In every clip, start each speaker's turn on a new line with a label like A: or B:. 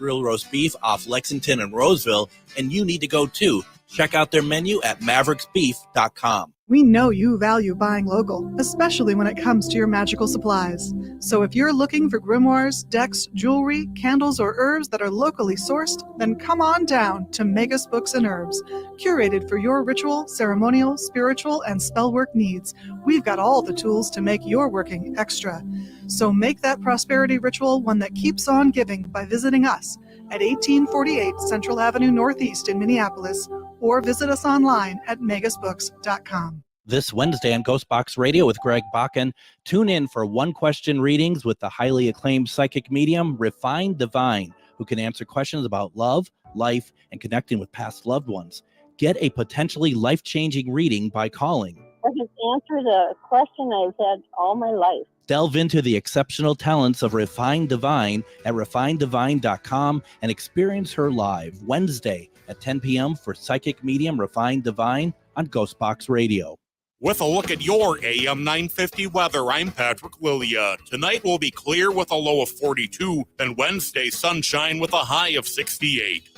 A: Real roast beef off Lexington and Roseville, and you need to go too. Check out their menu at mavericksbeef.com.
B: We know you value buying local, especially when it comes to your magical supplies. So if you're looking for grimoires, decks, jewelry, candles, or herbs that are locally sourced, then come on down to Magus Books and Herbs. Curated for your ritual, ceremonial, spiritual, and spellwork needs, we've got all the tools to make your working extra. So make that prosperity ritual one that keeps on giving by visiting us at 1848 Central Avenue Northeast in Minneapolis, or visit us online at magusbooks.com.
A: This Wednesday on GhostBox Radio with Greg Bakun, tune in for one-question readings with the highly acclaimed psychic medium, Refined Divine, who can answer questions about love, life, and connecting with past loved ones. Get a potentially life-changing reading by calling.
C: I can answer the question I've had all my life.
A: Delve into the exceptional talents of Refined Divine at refinedivine.com and experience her live Wednesday at 10 p.m. for psychic medium Refined Divine on GhostBox Radio.
D: With a look at your AM 950 weather, I'm Patrick Lilia. Tonight will be clear with a low of 42, then Wednesday sunshine with a high of 68.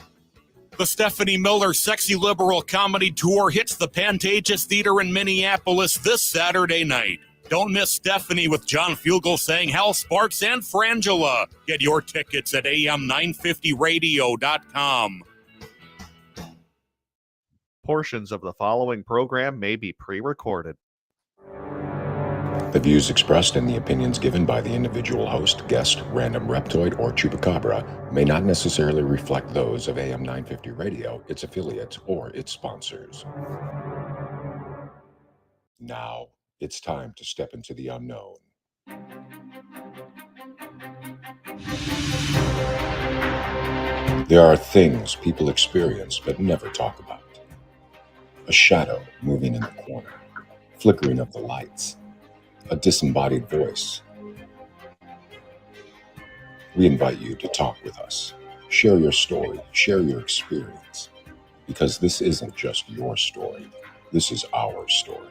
D: The Stephanie Miller Sexy Liberal Comedy Tour hits the Pantages Theater in Minneapolis this Saturday night. Don't miss Stephanie with John Fugel saying Hal Sparks and Frangela. Get your tickets at am950radio.com.
E: Portions of the following program may be pre-recorded.
F: The views expressed and the opinions given by the individual host, guest, random reptoid, or chupacabra may not necessarily reflect those of AM 950 Radio, its affiliates, or its sponsors. Now, it's time to step into the unknown. There are things people experience but never talk about. A shadow moving in the corner, flickering of the lights, a disembodied voice. We invite you to talk with us. Share your story, share your experience, because this isn't just your story, this is our story.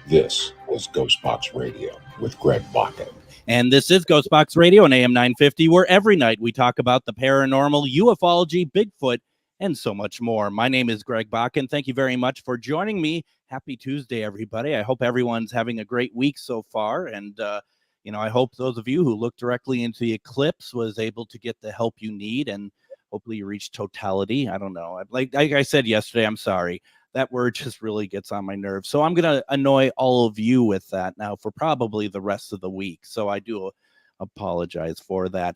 F: This is GhostBox Radio with Greg Bakun.
A: And this is GhostBox Radio on AM 950, where every night we talk about the paranormal, ufology, Bigfoot, and so much more. My name is Greg Bakun. Thank you very much for joining me. Happy Tuesday, everybody. I hope everyone's having a great week so far. And, I hope those of you who looked directly into the eclipse was able to get the help you need, and hopefully you reached totality. I don't know. Like I said yesterday, I'm sorry. That word just really gets on my nerves. So I'm going to annoy all of you with that now for probably the rest of the week. So I do apologize for that.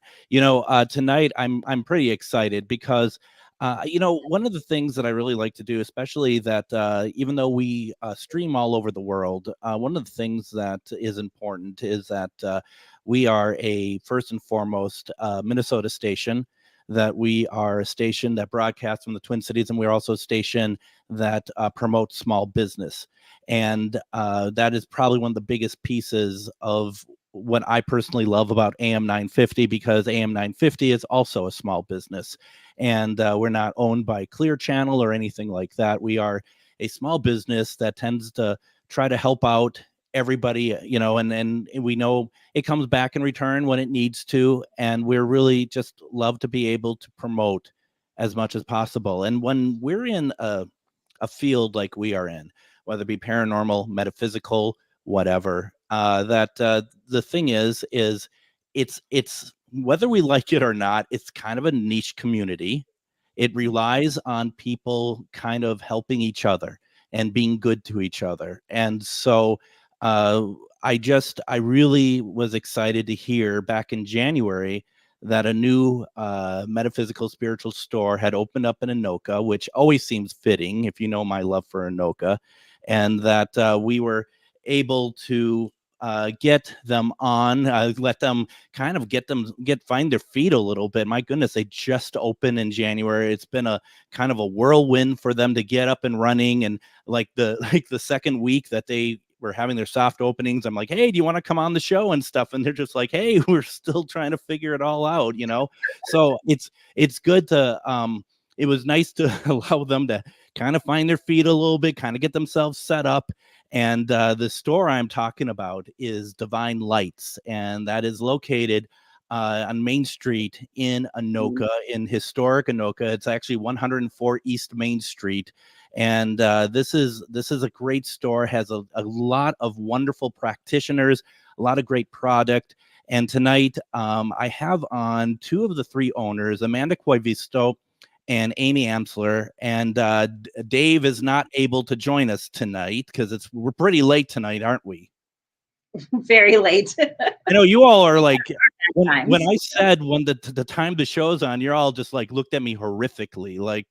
A: Tonight I'm pretty excited because one of the things that I really like to do, especially that even though we stream all over the world, one of the things that is important is that we are first and foremost Minnesota station, that we are a station that broadcasts from the Twin Cities, and we're also a station that promotes small business. And that is probably one of the biggest pieces of what I personally love about AM 950, because AM 950 is also a small business, and we're not owned by Clear Channel or anything like that. We are a small business that tends to try to help out everybody, and we know it comes back in return when it needs to, and we're really just love to be able to promote as much as possible. And when we're in a field like we are in, whether it be paranormal, metaphysical, whatever, the thing is it's whether we like it or not, it's kind of a niche community. It relies on people kind of helping each other and being good to each other. And so I really was excited to hear back in January that a new metaphysical spiritual store had opened up in Anoka, which always seems fitting if you know my love for Anoka, and that we were able to get them on, let them kind of find their feet a little bit. My goodness, they just opened in January. It's been a kind of a whirlwind for them to get up and running. And like the second week that they were having their soft openings, I'm like, hey, do you want to come on the show and stuff? And they're just like, hey, we're still trying to figure it all out, So it's good to it was nice to allow them to kind of find their feet a little bit, kind of get themselves set up. And the store I'm talking about is Divine Lights, and that is located on Main Street in Anoka, in historic Anoka. It's actually 104 East Main Street. And this is a great store, has a lot of wonderful practitioners, a lot of great product. And tonight I have on two of the three owners, Amanda Coivisto and Amy Amsler. And Dave is not able to join us tonight because we're pretty late tonight, aren't we?
G: Very late.
A: I know you all are like, when I said when the time the show's on, you're all just like looked at me horrifically. Like,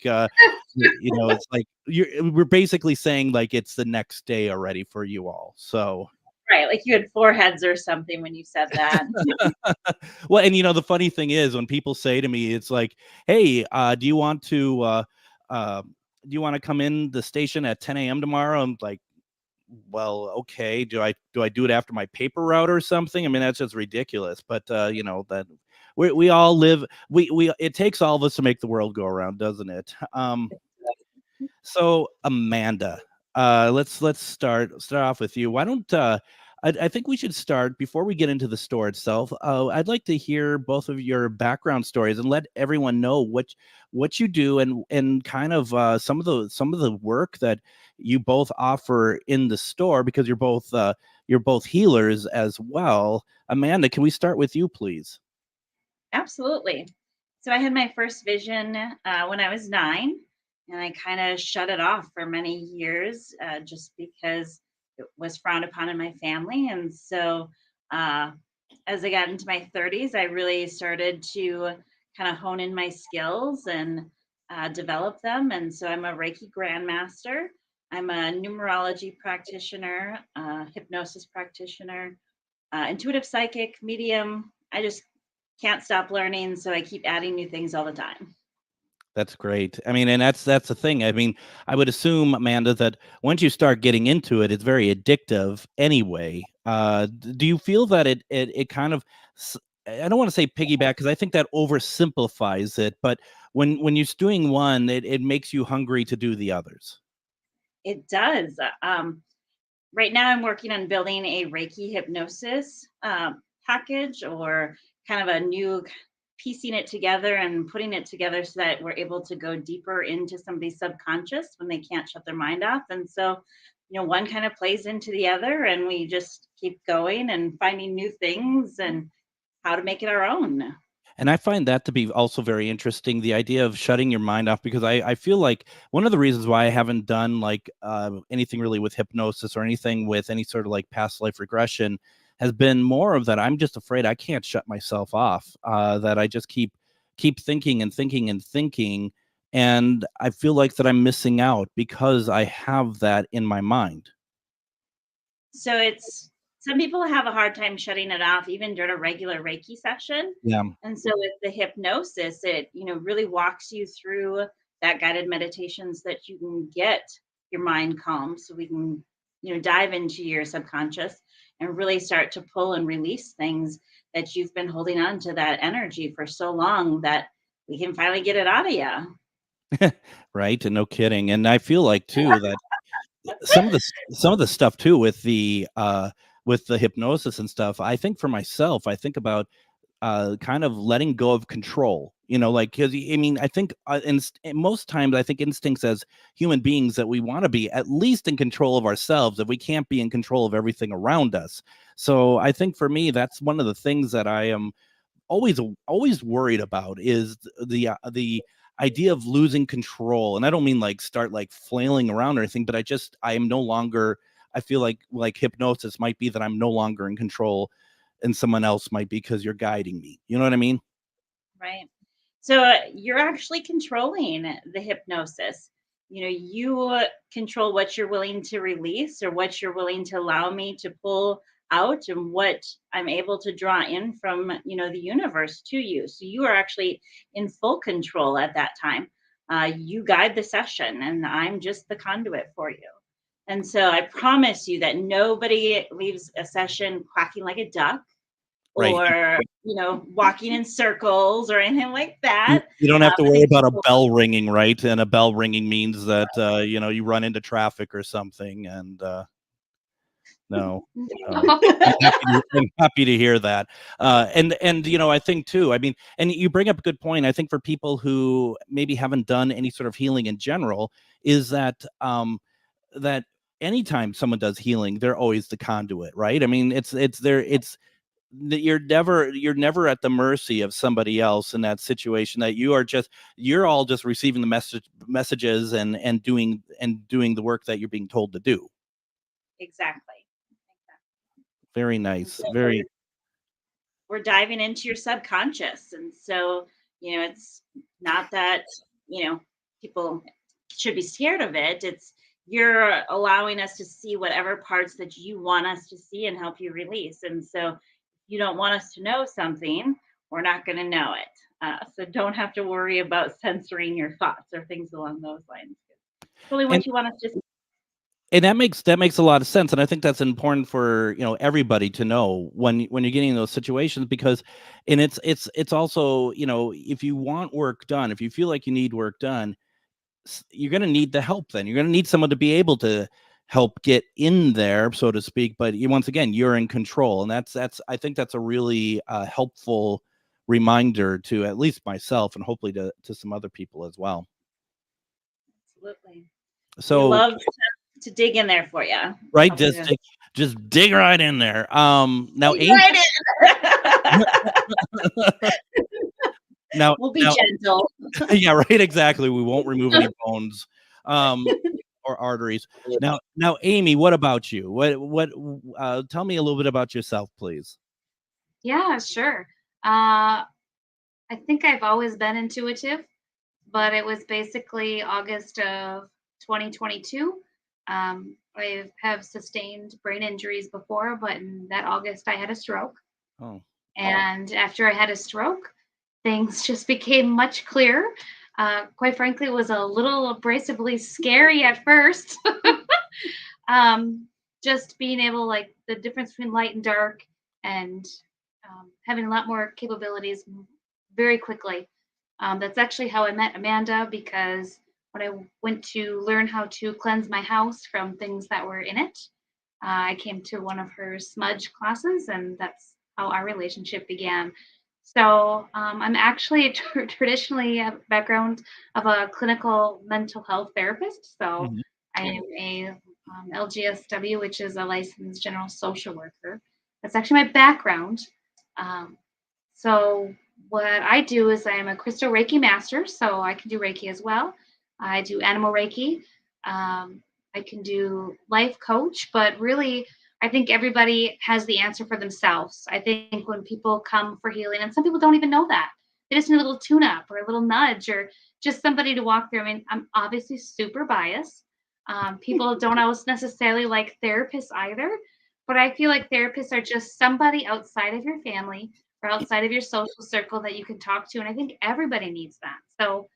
A: it's like we're basically saying like it's the next day already for you all. So.
G: Right, like you had foreheads or something when you said that.
A: Well, and the funny thing is when people say to me, it's like, "Hey, do you want to come in the station at 10 a.m. tomorrow?" I'm like, "Well, okay. Do I do it after my paper route or something?" I mean, that's just ridiculous. But that we all live. We it takes all of us to make the world go around, doesn't it? So Amanda, let's start off with you. Why don't I think we should start before we get into the store itself. I'd like to hear both of your background stories and let everyone know what you do and kind of some of the work that you both offer in the store, because you're both healers as well. Amanda, can we start with you, please?
G: Absolutely. So I had my first vision when I was 9. And I kind of shut it off for many years just because it was frowned upon in my family. And so as I got into my 30s, I really started to kind of hone in my skills and develop them. And so I'm a Reiki grandmaster. I'm a numerology practitioner, hypnosis practitioner, intuitive psychic, medium. I just can't stop learning. So I keep adding new things all the time.
A: That's great. I mean, and that's the thing. I mean, I would assume, Amanda, that once you start getting into it, it's very addictive anyway. Do you feel that it kind of, I don't want to say piggyback because I think that oversimplifies it, but when you're doing one, it makes you hungry to do the others?
G: It does. Right now I'm working on building a Reiki hypnosis package, or kind of a new piecing it together and putting it together so that we're able to go deeper into somebody's subconscious when they can't shut their mind off. And so, one kind of plays into the other, and we just keep going and finding new things and how to make it our own.
A: And I find that to be also very interesting, the idea of shutting your mind off, because I feel like one of the reasons why I haven't done like anything really with hypnosis or anything with any sort of like past life regression has been more of that I'm just afraid I can't shut myself off, that I just keep thinking and thinking and thinking. And I feel like that I'm missing out because I have that in my mind.
G: So some people have a hard time shutting it off even during a regular Reiki session.
A: Yeah.
G: And so with the hypnosis, it, really walks you through that guided meditations that you can get your mind calm, so we can, dive into your subconscious and really start to pull and release things that you've been holding on to, that energy for so long, that we can finally get it out of you.
A: Right. And no kidding. And I feel like too that some of the stuff too with the hypnosis and stuff, I think for myself, I think about kind of letting go of control, because I mean, I think most times I think instincts as human beings that we want to be at least in control of ourselves, if we can't be in control of everything around us. So I think for me, that's one of the things that I am always worried about, is the idea of losing control. And I don't mean like start like flailing around or anything, but I am no longer, I feel like hypnosis might be that I'm no longer in control and someone else might be, because you're guiding me. You know what I mean?
G: Right. So you're actually controlling the hypnosis. You control what you're willing to release, or what you're willing to allow me to pull out, and what I'm able to draw in from, the universe to you. So you are actually in full control at that time. You guide the session, and I'm just the conduit for you. And so I promise you that nobody leaves a session quacking like a duck,
A: right,
G: or, walking in circles or anything like that.
A: You don't have to worry about a bell ringing, right? And a bell ringing means that, you run into traffic or something. And No. I'm happy to hear that. And I think too, I mean, and you bring up a good point. I think for people who maybe haven't done any sort of healing in general, is that that anytime someone does healing, they're always the conduit, right? I mean, you're never at the mercy of somebody else in that situation. That you're all just receiving the messages and doing the work that you're being told to do.
G: Exactly.
A: Very nice.
G: So
A: Very.
G: We're diving into your subconscious. And so, it's not that, people should be scared of it. It's you're allowing us to see whatever parts that you want us to see and help you release. And so if you don't want us to know something, we're not going to know it. So don't have to worry about censoring your thoughts or things along those lines. Really what you want us to see.
A: And that makes a lot of sense, and I think that's important for everybody to know when you're getting in those situations, because, and it's also if you want work done, if you feel like you need work done, you're going to need the help. Then you're going to need someone to be able to help get in there, so to speak. But once again, you're in control, and that's I think that's a really helpful reminder to at least myself, and hopefully to some other people as well.
G: Absolutely.
A: So
G: we love to dig in there for you,
A: right? Just dig right in there. Now,
G: dig right in.
A: Now
G: we'll be gentle.
A: Yeah, right. Exactly. We won't remove any bones or arteries. Now, Amy, what about you? What? Tell me a little bit about yourself, please.
H: Yeah, sure. I think I've always been intuitive, but it was basically August of 2022. I have sustained brain injuries before, but in that August I had a stroke.
A: Oh.
H: And after I had a stroke, things just became much clearer. Quite frankly, it was a little abrasively scary at first. Just being able, like, the difference between light and dark, and having a lot more capabilities very quickly. That's actually how I met Amanda, because when I went to learn how to cleanse my house from things that were in it, I came to one of her smudge classes, and that's how our relationship began. So I'm actually traditionally a background of a clinical mental health therapist. So I am a LGSW, which is a licensed general social worker. That's actually my background. So what I do is I am a crystal Reiki master, so I can do Reiki as well. I do animal Reiki. I can do life coach, but really, I think everybody has the answer for themselves. I think when people come for healing, and some people don't even know that, they just need a little tune-up or a little nudge or just somebody to walk through. I mean, I'm obviously super biased. People don't always necessarily like therapists either, but I feel like therapists are just somebody outside of your family or outside of your social circle that you can talk to. And I think everybody needs that. So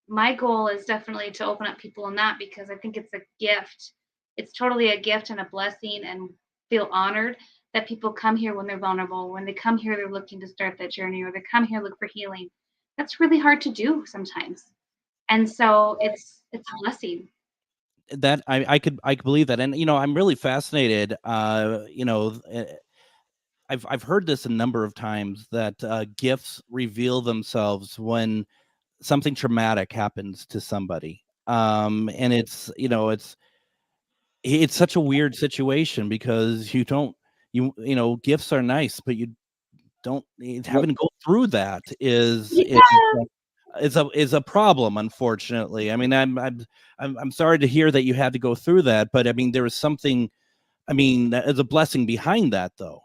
H: my goal is definitely to open up people in that, because I think it's a gift. It's totally a gift and a blessing, and feel honored that people come here when they're vulnerable, when they come here, they're looking to start that journey, or they come here, look for healing. That's really hard to do sometimes. And so it's a blessing.
A: That I could believe that. And, I'm really fascinated. I've heard this a number of times, that gifts reveal themselves when something traumatic happens to somebody. And it's such a weird situation, because gifts are nice, but you don't having to go through that is a problem, unfortunately. I mean, I'm sorry to hear that you had to go through that, but I mean, there was something, that is a blessing behind that, though.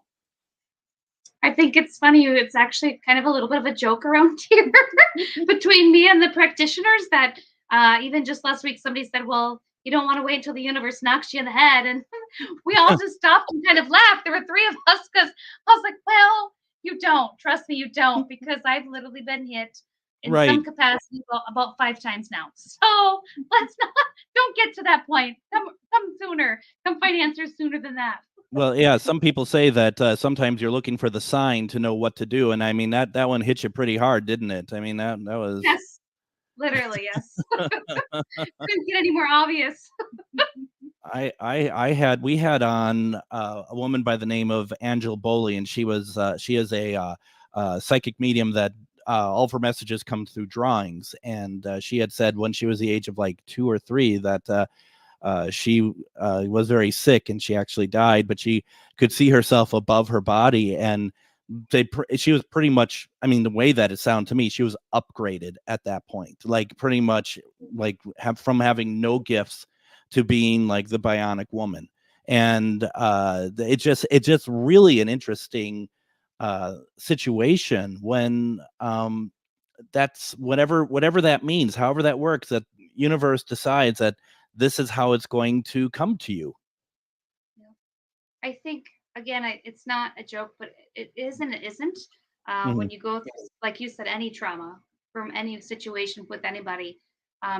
H: I think it's funny. It's actually kind of a little bit of a joke around here between me and the practitioners, that even just last week, somebody said, well, you don't want to wait until the universe knocks you in the head. And we all just stopped and kind of laughed. There were three of us, because I was like, well, you don't. Trust me, you don't, because I've literally been hit in some capacity about 5 times now. So don't get to that point. Come sooner. Come find answers sooner than that.
A: Well, yeah, some people say that sometimes you're looking for the sign to know what to do. And I mean, that one hit you pretty hard, didn't it? I mean, that was...
H: Yes, literally, yes. Couldn't get any more obvious.
A: We had on a woman by the name of Angela Boley, and she is a psychic medium that all of her messages come through drawings. And she had said when she was the age of like 2 or 3 that she was very sick and she actually died, but she could see herself above her body. And she was pretty much, I mean, the way that it sounded to me, she was upgraded at that point, like pretty much like from having no gifts to being like the bionic woman. And it's just really an interesting situation when that's whatever that means, however that works, that universe decides that this is how it's going to come to you.
H: I think, again, it's not a joke, but it is and it isn't. When you go through, like you said, any trauma from any situation with anybody,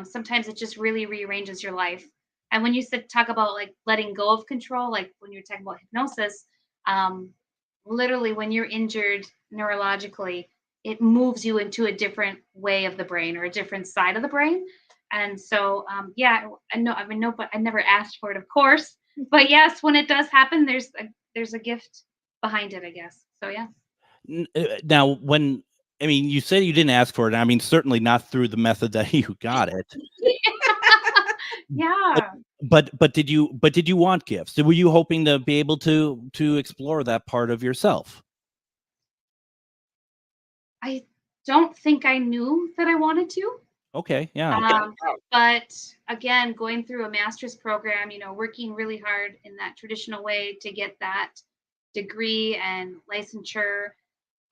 H: sometimes it just really rearranges your life. And when you talk about like letting go of control, like when you're talking about hypnosis, literally when you're injured neurologically, it moves you into a different way of the brain or a different side of the brain. And so, yeah, I know, but I never asked for it, of course. But yes, when it does happen, there's a gift behind it, I guess. So yeah.
A: Now, you said you didn't ask for it. I mean, certainly not through the method that you got it.
H: Yeah.
A: But did you want gifts? Were you hoping to be able to explore that part of yourself?
H: I don't think I knew that I wanted to.
A: Okay, yeah.
H: But again, going through a master's program, working really hard in that traditional way to get that degree and licensure,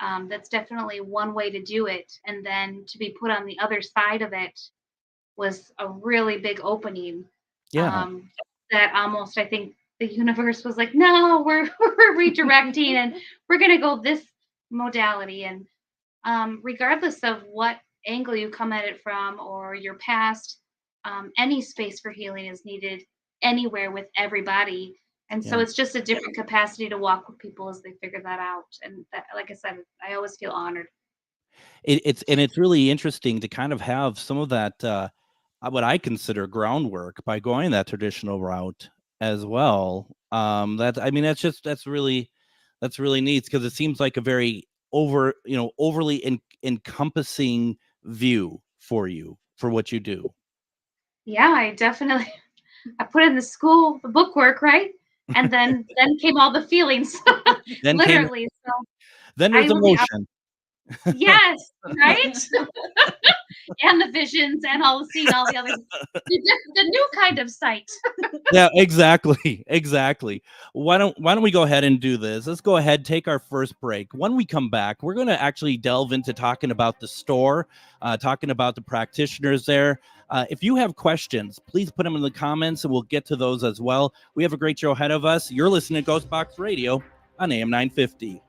H: that's definitely one way to do it. And then to be put on the other side of it was a really big opening.
A: Yeah.
H: That almost, I think the universe was like, no, we're redirecting and we're going to go this modality. And regardless of what angle you come at it from or your past, any space for healing is needed anywhere with everybody. And so it's just a different capacity to walk with people as they figure that out. And that, like I said, I always feel honored.
A: It's really interesting to kind of have some of that, what I consider groundwork by going that traditional route as well. That's really neat, because it seems like a very overly encompassing view for you for what you do.
H: Yeah, I put in the bookwork, right? And then came all the feelings. Literally.
A: Then there's emotion.
H: Yes, right? And the visions and all the other the new kind of sight.
A: Yeah, exactly. Why don't we go ahead and do this? Let's go ahead, take our first break. When we come back, we're going to actually delve into talking about the store, talking about the practitioners there. If you have questions, please put them in the comments and we'll get to those as well. We have a great show ahead of us. You're listening to GhostBox Radio on AM 950.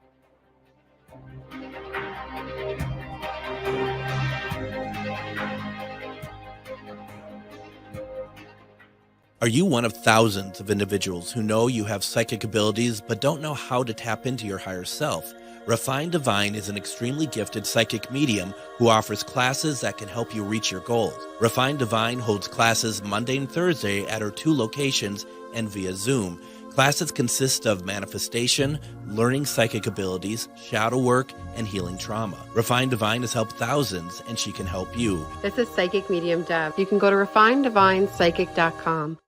A: Are you one of thousands of individuals who know you have psychic abilities but don't know how to tap into your higher self? Refined Divine is an extremely gifted psychic medium who offers classes that can help you reach your goals. Refined Divine holds classes Monday and Thursday at her 2 locations and via Zoom. Classes consist of manifestation, learning psychic abilities, shadow work, and healing trauma. Refined Divine has helped thousands, and she can help you.
I: This is Psychic Medium Deb. You can go to refineddivinepsychic.com.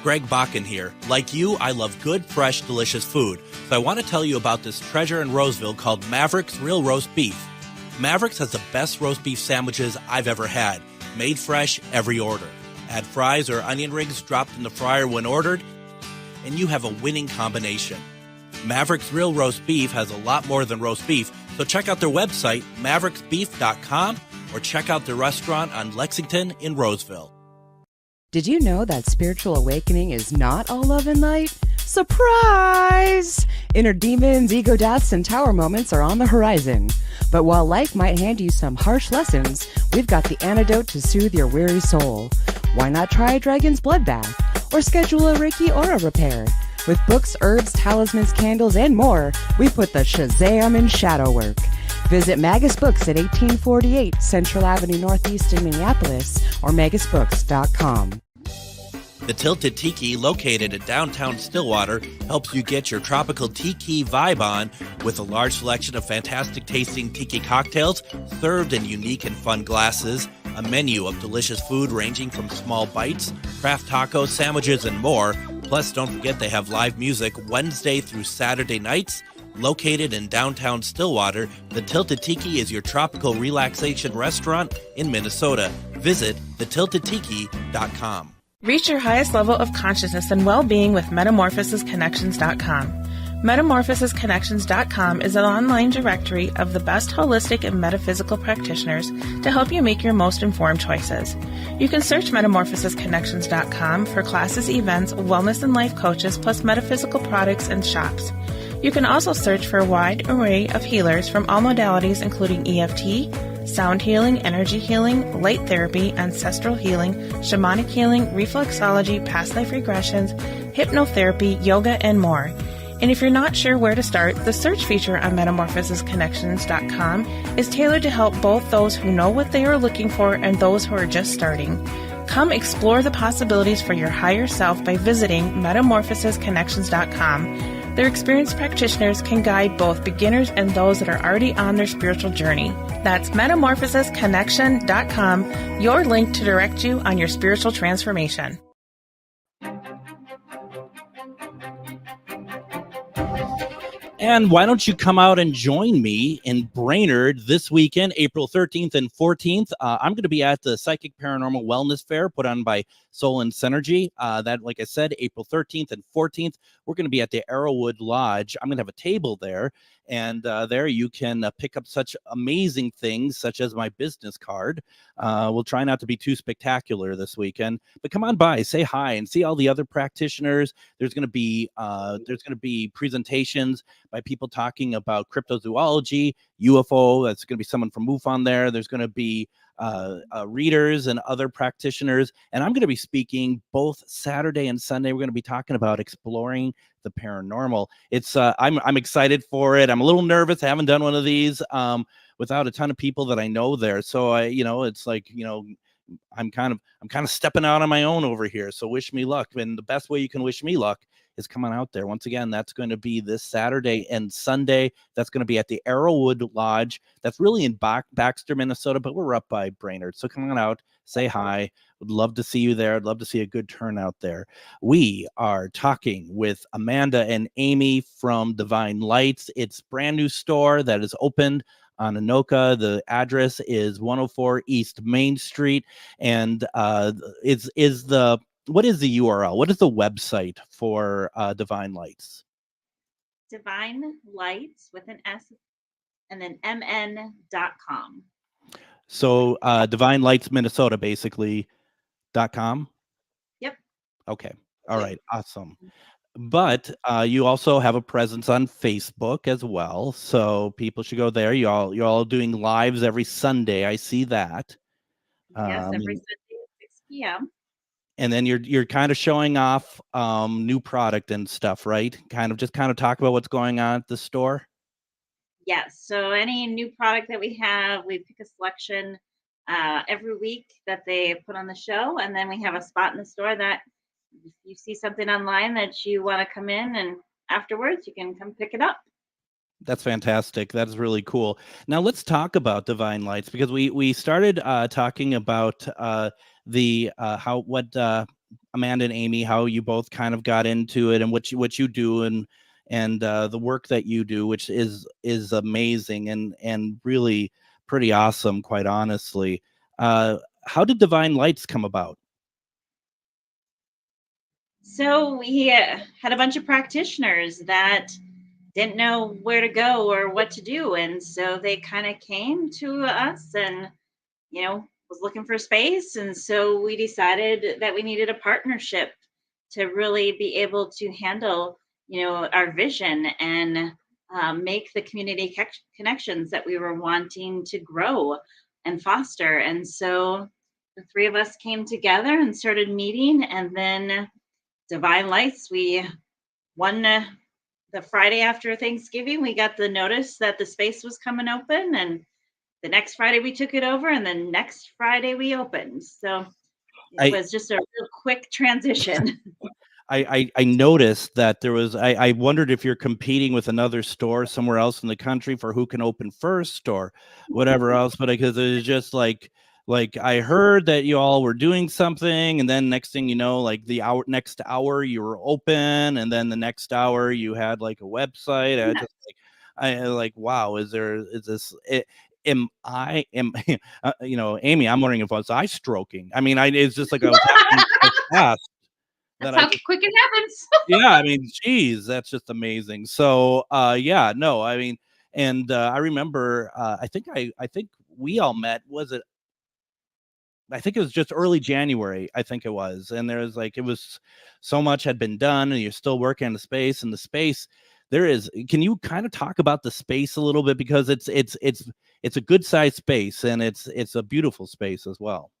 A: Greg Bakun here. Like you, I love good, fresh, delicious food. So I want to tell you about this treasure in Roseville called Maverick's Real Roast Beef. Maverick's has the best roast beef sandwiches I've ever had. Made fresh every order. Add fries or onion rings dropped in the fryer when ordered, and you have a winning combination. Maverick's Real Roast Beef has a lot more than roast beef, so check out their website, mavericksbeef.com, or check out their restaurant on Lexington in Roseville.
J: Did you know that spiritual awakening is not all love and light? Surprise! Inner demons, ego deaths, and tower moments are on the horizon. But while life might hand you some harsh lessons, we've got the antidote to soothe your weary soul. Why not try a dragon's blood bath? Or schedule a Reiki aura repair? With books, herbs, talismans, candles, and more, we put the Shazam in shadow work. Visit Magus Books at 1848 Central Avenue Northeast in Minneapolis or magusbooks.com.
A: The Tilted Tiki, located in downtown Stillwater, helps you get your tropical tiki vibe on with a large selection of fantastic tasting tiki cocktails served in unique and fun glasses, a menu of delicious food ranging from small bites, craft tacos, sandwiches, and more. Plus, don't forget they have live music Wednesday through Saturday nights. Located in downtown Stillwater, the Tilted Tiki is your tropical relaxation restaurant in Minnesota. Visit thetiltedtiki.com.
K: Reach your highest level of consciousness and well-being with metamorphosisconnections.com. Metamorphosisconnections.com is an online directory of the best holistic and metaphysical practitioners to help you make your most informed choices. You can search metamorphosisconnections.com for classes, events, wellness and life coaches, plus metaphysical products and shops. You can also search for a wide array of healers from all modalities, including EFT, sound healing, energy healing, light therapy, ancestral healing, shamanic healing, reflexology, past life regressions, hypnotherapy, yoga, and more. And if you're not sure where to start, the search feature on metamorphosisconnections.com is tailored to help both those who know what they are looking for and those who are just starting. Come explore the possibilities for your higher self by visiting metamorphosisconnections.com. Their experienced practitioners can guide both beginners and those that are already on their spiritual journey. That's metamorphosisconnection.com, your link to direct you on your spiritual transformation.
A: And why don't you come out and join me in Brainerd this weekend, April 13th and 14th. I'm going to be at the Psychic Paranormal Wellness Fair put on by Soul and Synergy. That, like I said, April 13th and 14th. We're going to be at the Arrowwood Lodge. I'm going to have a table there. And there you can pick up such amazing things, such as my business card. We'll try not to be too spectacular this weekend, but come on by, say hi, and see all the other practitioners. There's going to be presentations by people talking about cryptozoology, UFO. That's going to be someone from MUFON there. There's going to be readers and other practitioners, and I'm going to be speaking both Saturday and Sunday. We're going to be talking about exploring the paranormal. It's I'm excited for it. I'm a little nervous. I haven't done one of these without a ton of people that I know there. So it's like, I'm kind of stepping out on my own over here. So wish me luck. And the best way you can wish me luck is come on out there. Once again, that's going to be this Saturday and Sunday. That's going to be at the Arrowwood Lodge. That's really in Baxter, Minnesota, but we're up by Brainerd. So come on out, say hi. Would love to see you there. I'd love to see a good turnout there. We are talking with Amanda and Amy from Divine Lights. It's a brand new store that is opened on Anoka. The address is 104 East Main Street. And what is the URL? What is the website for Divine Lights?
G: Divine Lights with an S and then mn.com.
A: So Divine Lights Minnesota, basically, .com?
G: Yep.
A: Okay. All right. Awesome. But you also have a presence on Facebook as well. So people should go there. You're all doing lives every Sunday. I see that.
G: Yes, every Sunday at 6 p.m.
A: And then you're kind of showing off new product and stuff, right? Kind of talk about what's going on at the store.
G: Yes. So any new product that we have, we pick a selection every week that they put on the show. And then we have a spot in the store that if you see something online that you want to come in and afterwards you can come pick it up.
A: That's fantastic. That is really cool. Now let's talk about Divine Lights, because we started talking about Amanda and Amy, how you both kind of got into it and what you do and the work that you do, which is amazing and really pretty awesome, quite honestly. How did Divine Lights come about?
G: So we had a bunch of practitioners that didn't know where to go or what to do. And so they kind of came to us and, was looking for space. And so we decided that we needed a partnership to really be able to handle, our vision and make the community connections that we were wanting to grow and foster. And so the three of us came together and started meeting, and then Divine Lights, we won the Friday after Thanksgiving. We got the notice that the space was coming open, and the next Friday we took it over, and the next Friday we opened. So it was just a real quick transition.
A: I noticed that there was, I wondered if you're competing with another store somewhere else in the country for who can open first or whatever else, but because it was just like I heard that you all were doing something, and then next thing you know, like the next hour you were open, and then the next hour you had like a website. I just like wow, is this it? Am Amy, I'm wondering if I stroking. I mean, it's just like I was happening so fast.
H: That's how quick it happens.
A: Yeah, I mean, geez, that's just amazing. So, yeah, no, I mean, and I remember, I think we all met. Was it? I think it was just early January. I think it was, and there was like it was so much had been done, and you're still working on the space. And the space, there is. Can you kind of talk about the space a little bit, because it's a good sized space, and it's a beautiful space as well.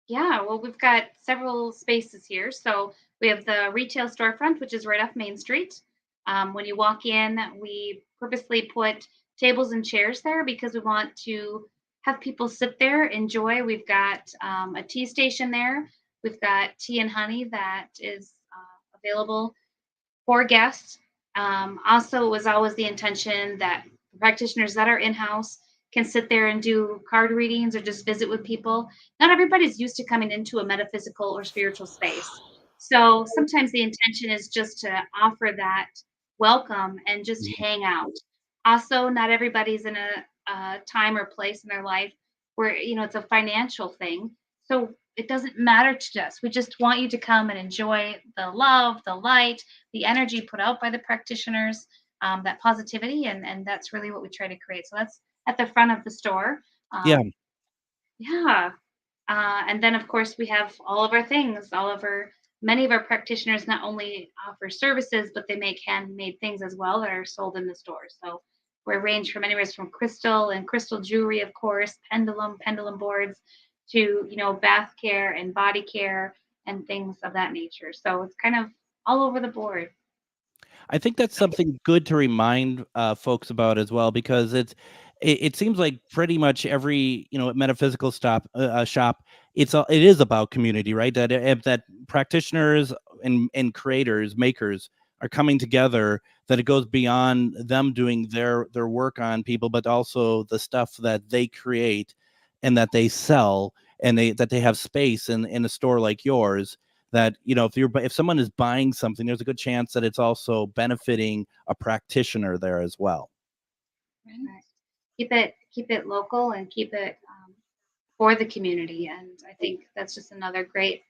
H: Yeah, well, we've got several spaces here. So we have the retail storefront, which is right off Main Street. When you walk in, we purposely put tables and chairs there because we want to have people sit there, enjoy. We've got a tea station there. We've got tea and honey that is available for guests. Also, it was always the intention that practitioners that are in-house can sit there and do card readings or just visit with people. Not everybody's used to coming into a metaphysical or spiritual space. So sometimes the intention is just to offer that welcome and just hang out. Also, not everybody's in a time or place in their life where, it's a financial thing. So it doesn't matter to us. We just want you to come and enjoy the love, the light, the energy put out by the practitioners, that positivity. And that's really what we try to create. So that's at the front of the store.
A: Yeah.
H: Yeah. And then, of course, we have all of our things. Many of our practitioners not only offer services, but they make handmade things as well that are sold in the store. So we range from anywhere from crystal and crystal jewelry, of course, pendulum boards, to, bath care and body care and things of that nature. So it's kind of all over the board.
A: I think that's something good to remind folks about as well, because it seems like pretty much every metaphysical shop it is about community, right? That practitioners and creators, makers are coming together. That it goes beyond them doing their work on people, but also the stuff that they create and that they sell, and that they have space in a store like yours. That if someone is buying something, there's a good chance that it's also benefiting a practitioner there as well.
H: Right. Keep it local and keep it for the community, and I think that's just another great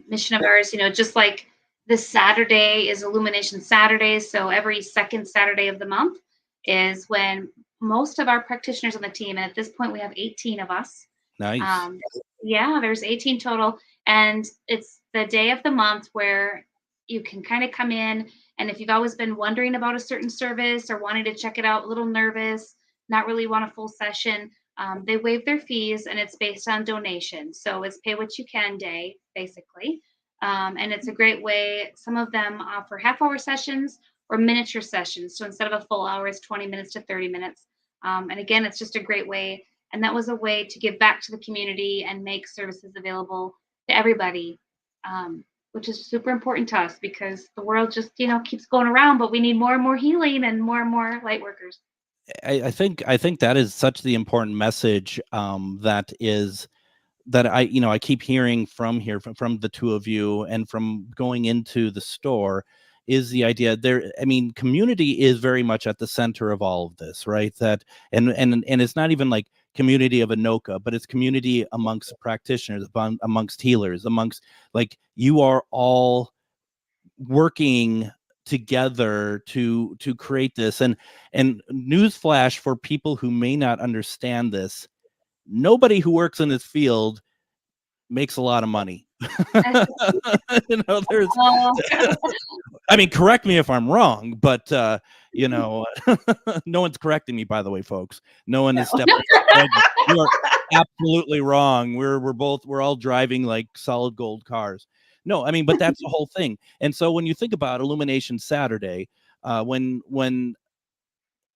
H: mission of ours. Just like this Saturday is Illumination Saturday, so every second Saturday of the month is when most of our practitioners on the team, and at this point we have 18 of us.
A: Nice.
H: Yeah, there's 18 total, and it's the day of the month where you can kind of come in, and if you've always been wondering about a certain service or wanting to check it out, a little nervous, not really want a full session, they waive their fees, and it's based on donation. So it's pay what you can day, basically. And it's a great way. Some of them offer half-hour sessions or miniature sessions. So instead of a full hour, it's 20 minutes to 30 minutes. And again, it's just a great way. And that was a way to give back to the community and make services available to everybody, which is super important to us because the world just, keeps going around, but we need more and more healing and more light workers.
A: I think that is such the important message that I keep hearing from the two of you and from going into the store, is the idea there. I mean, community is very much at the center of all of this, right? That and it's not even like community of Anoka, but it's community amongst practitioners, amongst healers, amongst, like, you are all working together to create this. And newsflash for people who may not understand this: nobody who works in this field makes a lot of money. There's I mean, correct me if I'm wrong, but no one's correcting me, by the way, folks. No one is stepping. You are absolutely wrong. We're all driving like solid gold cars. No, I mean, but that's the whole thing. And so when you think about Illumination Saturday, when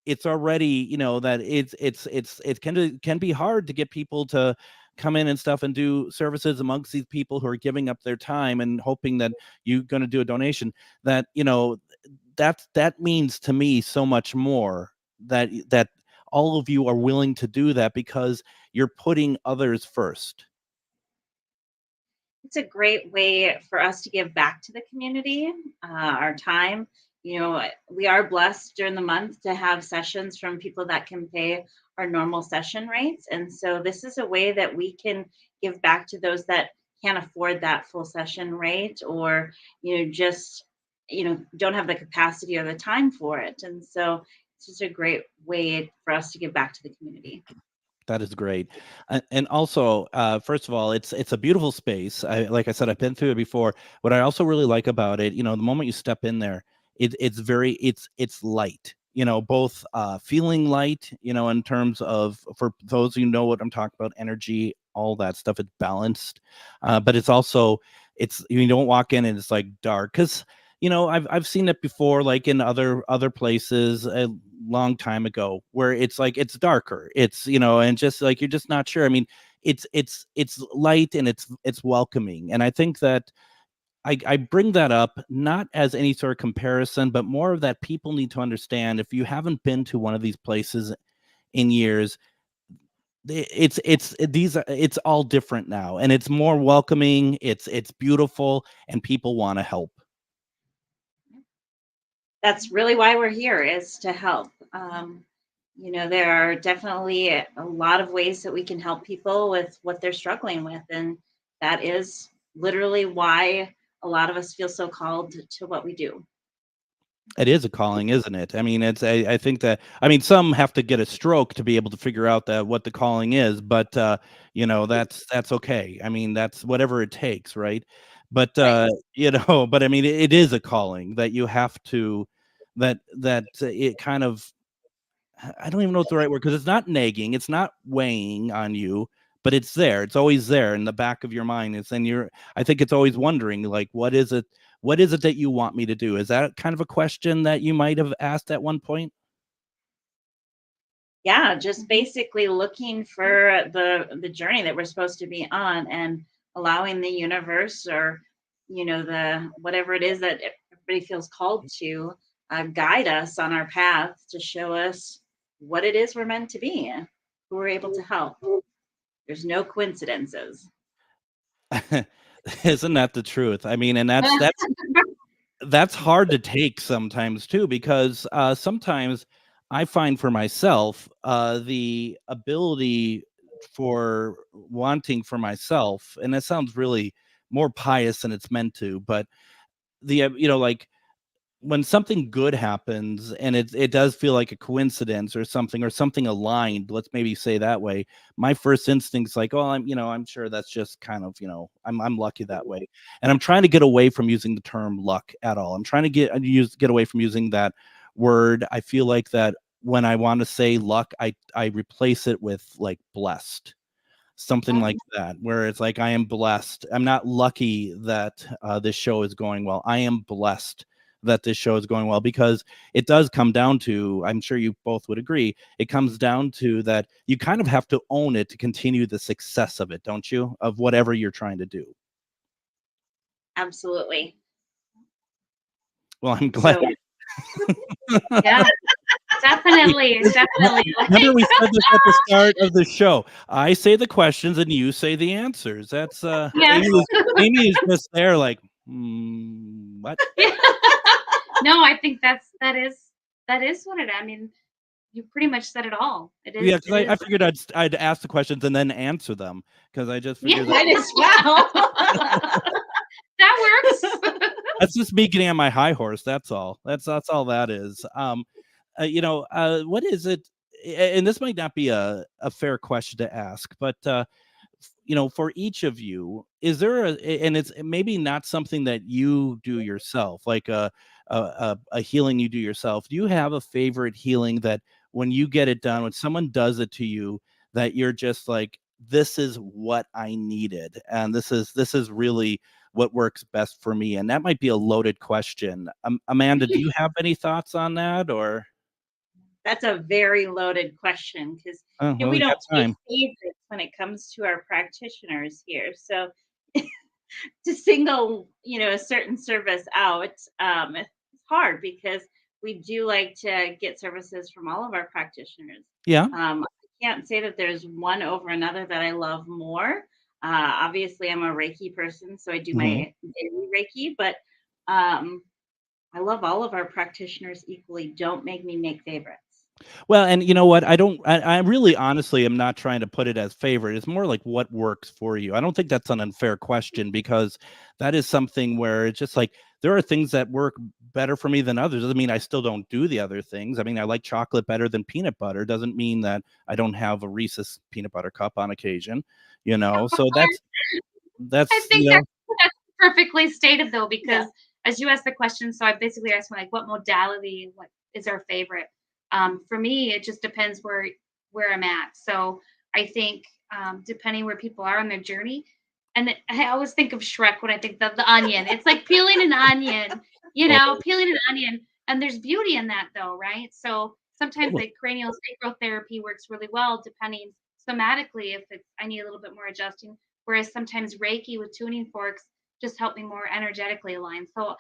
A: it's already, that it can be hard to get people to come in and stuff and do services amongst these people who are giving up their time and hoping that you're going to do a donation, that, that means to me so much more, that all of you are willing to do that because you're putting others first.
G: It's a great way for us to give back to the community, our time. We are blessed during the month to have sessions from people that can pay our normal session rates. And so this is a way that we can give back to those that can't afford that full session rate, or, just, don't have the capacity or the time for it. And so it's just a great way for us to give back to the community.
A: That is great. And also, first of all, it's a beautiful space. Like I said, I've been through it before. What I also really like about it, the moment you step in there, it's light, both feeling light, in terms of, for those who know what I'm talking about, energy, all that stuff, it's balanced. But it's also, you don't walk in and it's like dark, because I've seen it before, like in other places a long time ago, where it's like it's darker. It's and just like you're just not sure. I mean, it's light and it's welcoming, and I think that I bring that up not as any sort of comparison, but more of that people need to understand. If you haven't been to one of these places in years, it's all different now, and it's more welcoming. It's beautiful, and people want to help.
G: That's really why we're here, is to help. There are definitely a lot of ways that we can help people with what they're struggling with. And that is literally why a lot of us feel so called to what we do.
A: It is a calling, isn't it? I mean, I think that, some have to get a stroke to be able to figure out what the calling is, but that's okay. I mean, that's whatever it takes, right? But but I mean, it is a calling that you have to, that it kind of, I don't even know what's the right word, because it's not nagging, it's not weighing on you, but it's there. It's always there in the back of your mind. I think it's always wondering, like, what is it that you want me to do? Is that kind of a question that you might have asked at one point?
G: Yeah, just basically looking for the journey that we're supposed to be on, and allowing the universe, or the whatever it is that everybody feels called to, guide us on our path, to show us what it is we're meant to be, who we're able to help. There's no coincidences.
A: Isn't that the truth? I mean, and that's hard to take sometimes too, because sometimes I find for myself the ability for wanting for myself, and it sounds really more pious than it's meant to, but the like, when something good happens and it does feel like a coincidence or something aligned, let's maybe say that way, my first instinct's like, oh, I'm sure that's just kind of, I'm lucky that way. And I'm trying to get away from using the term luck at all. I'm trying to get away from using that word. I feel like that when I want to say luck, I replace it with like blessed. Something like that, where it's like, I am blessed. I'm not lucky that this show is going well. I am blessed that this show is going well, because it does come down to, I'm sure you both would agree, it comes down to that you kind of have to own it to continue the success of it, don't you? Of whatever you're trying to do.
G: Absolutely.
A: Well, I'm glad.
H: Yeah, definitely.
A: Remember, we said this at the start of the show. I say the questions and you say the answers. That's
H: Yes.
A: Amy is just there like, what?
H: No, I think that is what it is. I mean, you pretty much said it all. It is.
A: Yeah, because I figured I'd ask the questions and then answer them, because I just figured
H: might as well. That works.
A: That's just me getting on my high horse. That's all. That's all that is. What is it? And this might not be a fair question to ask, but for each of you, is there and it's maybe not something that you do yourself, like a healing you do yourself. Do you have a favorite healing that when you get it done, when someone does it to you, that you're just like, this is what I needed, and this is really what works best for me? And that might be a loaded question. Amanda, do you have any thoughts on that, or?
G: That's a very loaded question, because
A: We
G: we don't
A: got
G: take
A: time.
G: favorites when it comes to our practitioners here. So to single, a certain service out, it's hard because we do like to get services from all of our practitioners.
A: Yeah.
G: I can't say that there's one over another that I love more. Obviously, I'm a Reiki person, so I do my daily Reiki, but I love all of our practitioners equally. Don't make me make favorites.
A: Well, and you know what? I really honestly am not trying to put it as favorite. It's more like what works for you. I don't think that's an unfair question, because that is something where it's just like there are things that work better for me than others. Doesn't mean I still don't do the other things. I mean, I like chocolate better than peanut butter. Doesn't mean that I don't have a Reese's peanut butter cup on occasion, So that's
H: I think that's perfectly stated, though, because as you asked the question, so I basically asked like what modality, what is our favorite? For me, it just depends where I'm at. So I think depending where people are on their journey, and I always think of Shrek when I think of the onion. It's like peeling an onion, peeling an onion, and there's beauty in that, though, right? So sometimes like cranial sacral therapy works really well, depending somatically if I need a little bit more adjusting. Whereas sometimes Reiki with tuning forks just help me more energetically align. So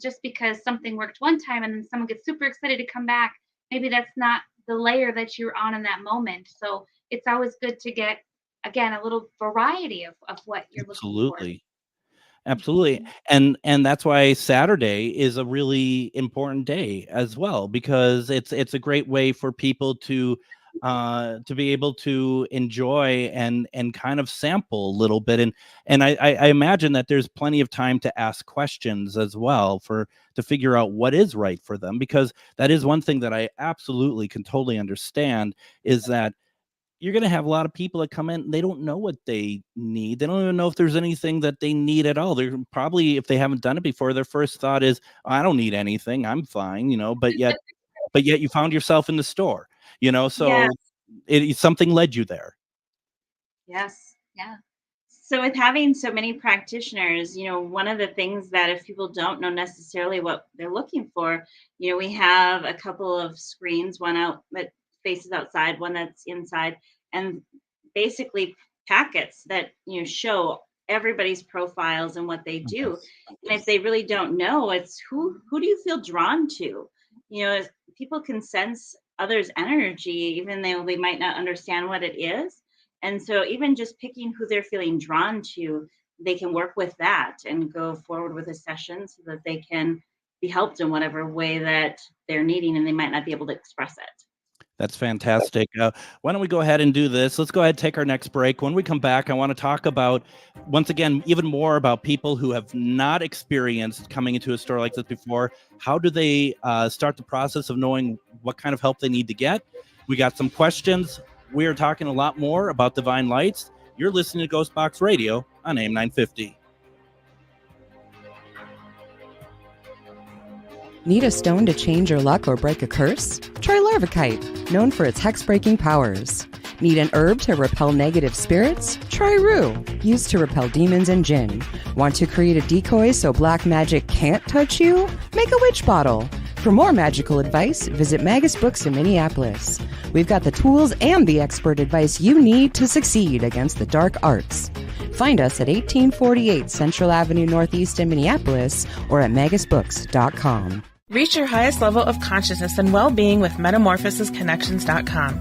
H: just because something worked one time and then someone gets super excited to come back, maybe that's not the layer that you're on in that moment. So it's always good to get, again, a little variety of what you're looking for.
A: Absolutely. And that's why Saturday is a really important day as well, because it's a great way for people to be able to enjoy and kind of sample a little bit. And I imagine that there's plenty of time to ask questions as well to figure out what is right for them, because that is one thing that I absolutely can totally understand, is that you're going to have a lot of people that come in, they don't know what they need. They don't even know if there's anything that they need at all. They're probably, if they haven't done it before, their first thought is, I don't need anything, I'm fine, but yet you found yourself in the store, so something led you there.
G: Yes. Yeah. So with having so many practitioners, one of the things that if people don't know necessarily what they're looking for, we have a couple of screens, one out that faces outside, one that's inside, and basically packets that show everybody's profiles and what they do. And if they really don't know, it's who do you feel drawn to? People can sense others' energy, even though they might not understand what it is. And so even just picking who they're feeling drawn to, they can work with that and go forward with a session so that they can be helped in whatever way that they're needing, and they might not be able to express it.
A: That's fantastic. Why don't we go ahead and do this? Let's go ahead and take our next break. When we come back, I want to talk about, once again, even more about people who have not experienced coming into a store like this before. How do they start the process of knowing what kind of help they need to get? We got some questions. We are talking a lot more about divine lights. You're listening to GhostBox Radio on AM 950.
J: Need a stone to change your luck or break a curse? Try larvikite, known for its hex-breaking powers. Need an herb to repel negative spirits? Try rue, used to repel demons and jinn. Want to create a decoy so black magic can't touch you? Make a witch bottle. For more magical advice, visit Magus Books in Minneapolis. We've got the tools and the expert advice you need to succeed against the dark arts. Find us at 1848 Central Avenue Northeast in Minneapolis or at magusbooks.com.
K: Reach your highest level of consciousness and well-being with MetamorphosisConnections.com.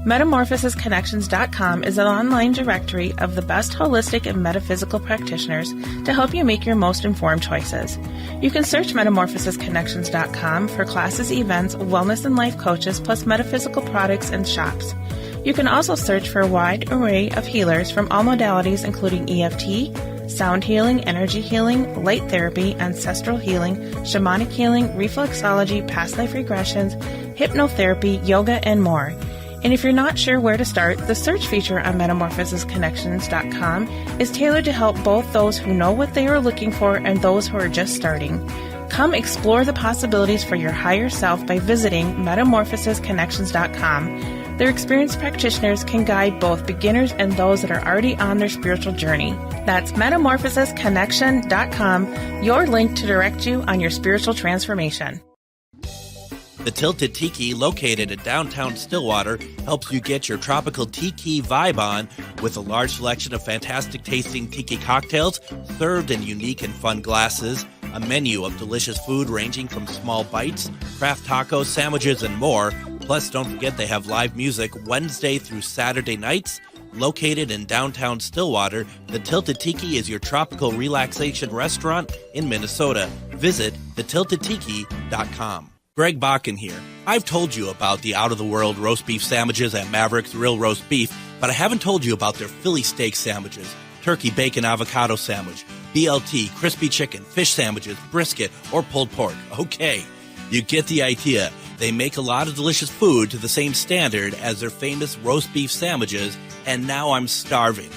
K: MetamorphosisConnections.com is an online directory of the best holistic and metaphysical practitioners to help you make your most informed choices. You can search MetamorphosisConnections.com for classes, events, wellness and life coaches, plus metaphysical products and shops. You can also search for a wide array of healers from all modalities, including EFT, sound healing, energy healing, light therapy, ancestral healing, shamanic healing, reflexology, past life regressions, hypnotherapy, yoga, and more. And if you're not sure where to start, the search feature on MetamorphosisConnections.com is tailored to help both those who know what they are looking for and those who are just starting. Come explore the possibilities for your higher self by visiting MetamorphosisConnections.com. Their experienced practitioners can guide both beginners and those that are already on their spiritual journey. That's MetamorphosisConnection.com, your link to direct you on your spiritual transformation.
A: The Tilted Tiki, located in downtown Stillwater, helps you get your tropical tiki vibe on with a large selection of fantastic tasting tiki cocktails served in unique and fun glasses, a menu of delicious food ranging from small bites, craft tacos, sandwiches, and more. Plus, don't forget they have live music Wednesday through Saturday nights. Located in downtown Stillwater, the Tilted Tiki is your tropical relaxation restaurant in Minnesota. Visit thetiltedtiki.com. Greg Bakun here. I've told you about the out-of-the-world roast beef sandwiches at Maverick's Real Roast Beef, but I haven't told you about their Philly steak sandwiches, turkey bacon avocado sandwich, BLT, crispy chicken, fish sandwiches, brisket, or pulled pork. Okay, you get the idea. They make a lot of delicious food to the same standard as their famous roast beef sandwiches, and now I'm starving.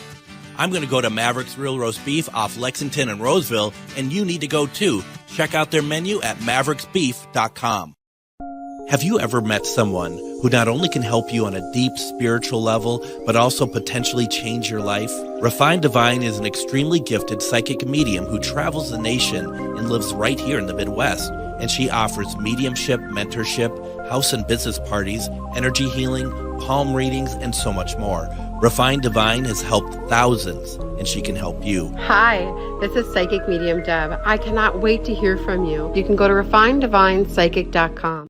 A: I'm going to go to Maverick's Real Roast Beef off Lexington and Roseville, and you need to go too. Check out their menu at mavericksbeef.com. Have you ever met someone who not only can help you on a deep spiritual level, but also potentially change your life? Refined Divine is an extremely gifted psychic medium who travels the nation and lives right here in the Midwest. And she offers mediumship, mentorship, house and business parties, energy healing, palm readings, and so much more. Refined Divine has helped thousands, and she can help you.
I: Hi, this is Psychic Medium Deb. I cannot wait to hear from you. You can go to refineddivinepsychic.com.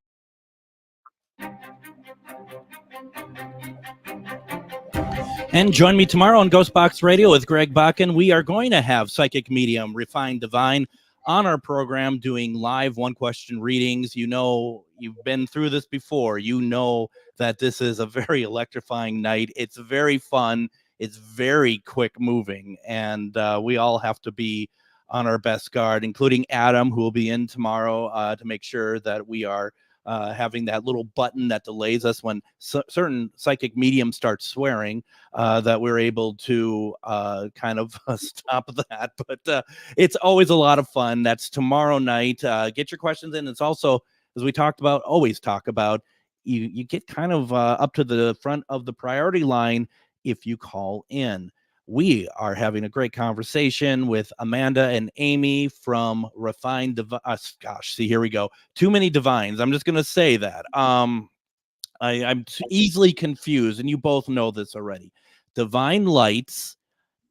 A: And join me tomorrow on GhostBox Radio with Greg Bakun. We are going to have Psychic Medium Refined Divine on our program doing live one-question readings. You know, you've been through this before. You know that this is a very electrifying night. It's very fun. It's very quick moving. And we all have to be on our best guard, including Adam, who will be in tomorrow to make sure that we are having that little button that delays us when certain psychic mediums start swearing, that we're able to kind of stop that. But it's always a lot of fun. That's tomorrow night. Get your questions in. It's also, as we talked about, always talk about, you get kind of up to the front of the priority line if you call in. We are having a great conversation with Amanda and Amy from Refined Divine. Gosh, see, here we go. Too many divines. I'm just going to say that. I'm easily confused, and you both know this already. Divine Lights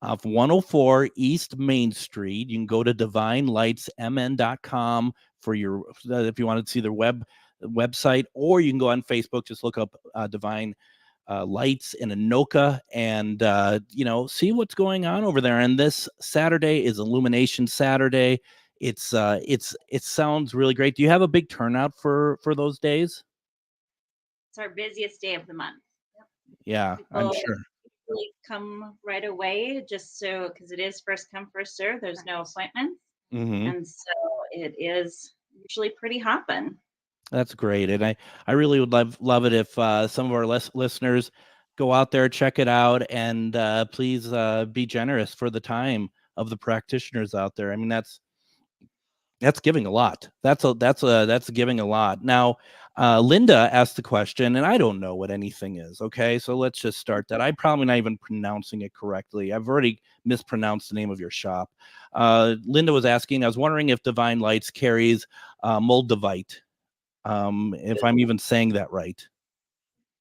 A: off 104 East Main Street. You can go to divinelightsmn.com for your, if you want to see their website, or you can go on Facebook. Just look up Divine Lights in Anoka, and see what's going on over there. And this Saturday is Illumination Saturday. It sounds really great. Do you have a big turnout for those days?
G: It's our busiest day of the month.
A: Yeah, I'm sure.
G: Really come right away, just so, because it is first come first serve. There's no appointments, and so it is usually pretty hopping.
A: That's great. And I really would love it if some of our listeners go out there, check it out, and please be generous for the time of the practitioners out there. I mean, that's giving a lot. That's giving a lot. Now, Linda asked the question, and I don't know what anything is. Okay, so let's just start that. I'm probably not even pronouncing it correctly. I've already mispronounced the name of your shop. Linda was asking, I was wondering if Divine Lights carries Moldavite. If I'm even saying that right.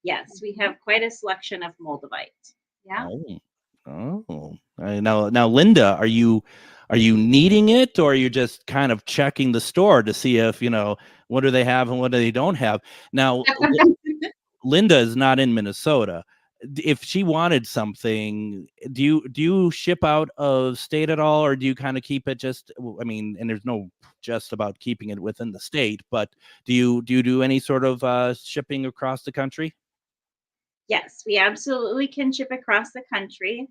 G: Yes, we have quite a selection of Moldavite. Yeah.
A: Oh. Now, Linda, are you needing it, or are you just kind of checking the store to see if, what do they have and what do they don't have? Now, Linda is not in Minnesota. If she wanted something, do you ship out of state at all, or do you kind of keep it just, and there's no just about keeping it within the state, but do you do any sort of shipping across the country?
G: Yes, we absolutely can ship across the country.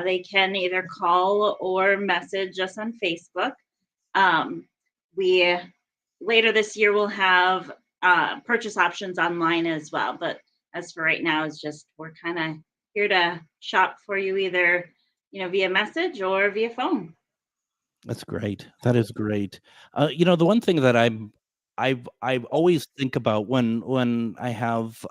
G: They can either call or message us on Facebook. We later this year will have purchase options online as well, but as for right now, it's just, we're kind of here to shop for you either, via message or via phone.
A: That's great. That is great. The one thing that I'm I've always think about when I have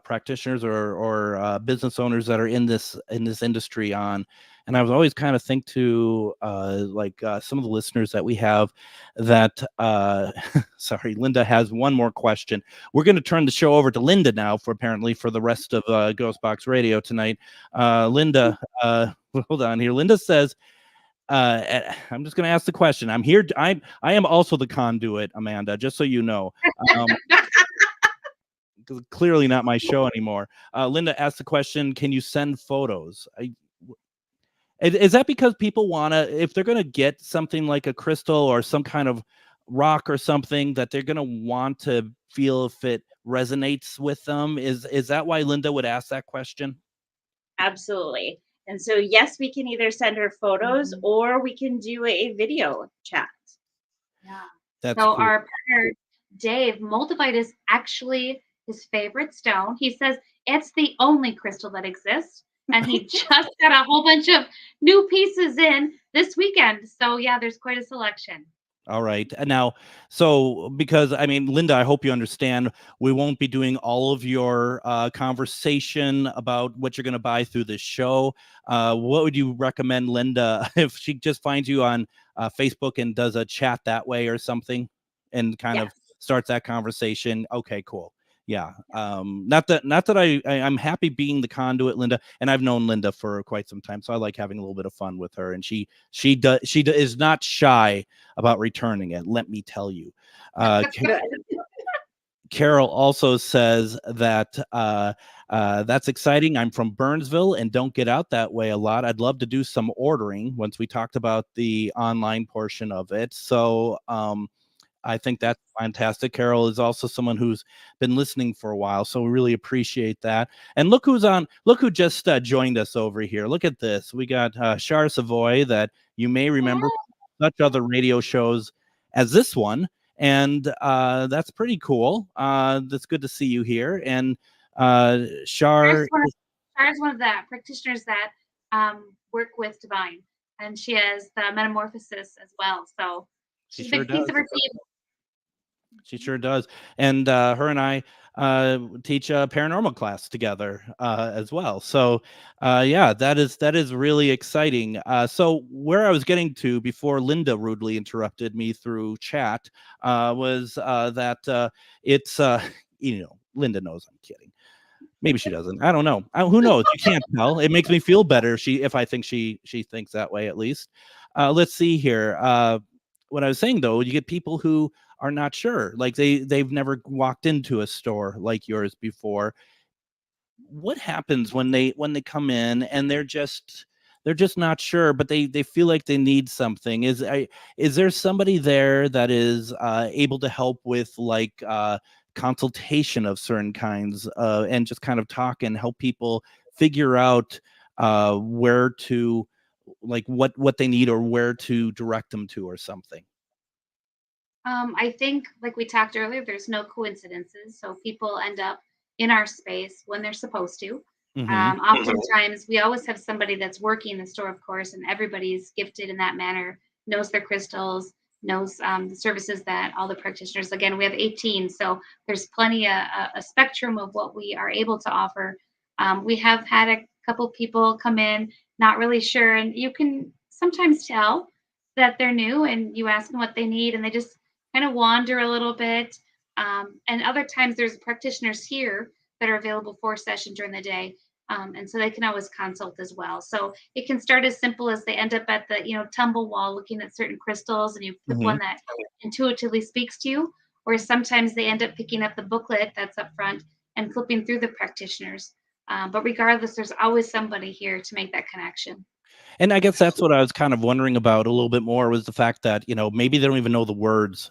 A: practitioners or business owners that are in this industry on, and I was always kind of think to some of the listeners that we have that sorry, Linda has one more question. We're going to turn the show over to Linda now for the rest of GhostBox Radio tonight. Linda, hold on here. Linda says, I'm just going to ask the question. I'm here. I am also the conduit, Amanda, just so you know. Clearly not my show anymore. Linda asked the question, can you send photos? Is that because people want to, if they're going to get something like a crystal or some kind of rock or something, that they're going to want to feel if it resonates with them? Is that why Linda would ask that question?
G: Absolutely. And so, yes, we can either send her photos or we can do a video chat.
H: Yeah.
A: That's
H: so
A: cool.
H: Our partner, Dave, Moldavite is actually his favorite stone. He says it's the only crystal that exists. And he just got a whole bunch of new pieces in this weekend. So, yeah, there's quite a selection.
A: All right. Now, so because Linda, I hope you understand, we won't be doing all of your conversation about what you're going to buy through this show. What would you recommend, Linda, if she just finds you on Facebook and does a chat that way or something and kind of starts that conversation? Okay, cool. Yeah. Not that I'm happy being the conduit, Linda, and I've known Linda for quite some time, so I like having a little bit of fun with her, and she is not shy about returning it. Let me tell you. Carol also says that that's exciting. I'm from Burnsville and don't get out that way a lot. I'd love to do some ordering once we talked about the online portion of it. So I think that's fantastic. Carol is also someone who's been listening for a while, so we really appreciate that. And look who's on. Look who just joined us over here. Look at this. We got Char Savoy, that you may remember from such other radio shows as this one, and that's pretty cool. That's good to see you here. And Char
H: is one of the practitioners that work with Divine, and she has the Metamorphosis as well. So she's a big piece of her team.
A: She sure does. And her and I teach a paranormal class together as well. So yeah, that is really exciting. So where I was getting to before Linda rudely interrupted me through chat was that it's Linda knows I'm kidding. Maybe she doesn't. I don't know. Who knows? You can't tell. It makes me feel better if I think she thinks that way, at least. Let's see here. What I was saying, though, you get people who are not sure, like they've never walked into a store like yours before. What happens when they come in and they're just not sure, but they feel like they need something? Is there somebody there that is able to help with consultation of certain kinds and just kind of talk and help people figure out where to, what they need or where to direct them to or something?
H: I think, like we talked earlier, there's no coincidences. So people end up in our space when they're supposed to. Oftentimes, we always have somebody that's working in the store, of course, and everybody's gifted in that manner, knows their crystals, knows the services that all the practitioners, again, we have 18. So there's plenty a spectrum of what we are able to offer. We have had a couple people come in, not really sure. And you can sometimes tell that they're new, and you ask them what they need and they just kind of wander a little bit. And other times there's practitioners here that are available for a session during the day. And so they can always consult as well. So it can start as simple as they end up at the, tumble wall looking at certain crystals, and you pick one that intuitively speaks to you. Or sometimes they end up picking up the booklet that's up front and flipping through the practitioners. But regardless, there's always somebody here to make that connection.
A: And I guess that's what I was kind of wondering about a little bit more, was the fact that, maybe they don't even know the words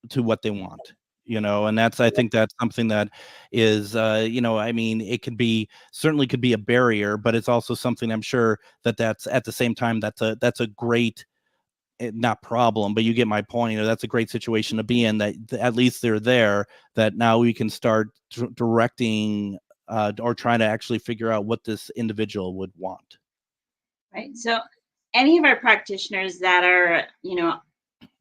A: to what they want, and I think that's something that is, it certainly could be a barrier, but it's also something I'm sure that's at the same time, that's a great, not problem, but you get my point. That's a great situation to be in, that at least they're there, that now we can start directing or trying to actually figure out what this individual would want.
G: Right. So any of our practitioners that are,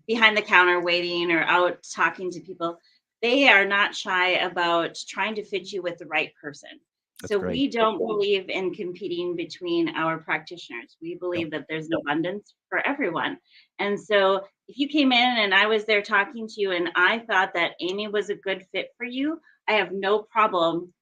G: behind the counter waiting or out talking to people, they are not shy about trying to fit you with the right person.
A: That's
G: So
A: great.
G: we don't believe in competing between our practitioners. We
A: Yep.
G: believe that there's an abundance for everyone. And so if you came in and I was there talking to you and I thought that Amy was a good fit for you, I have no problem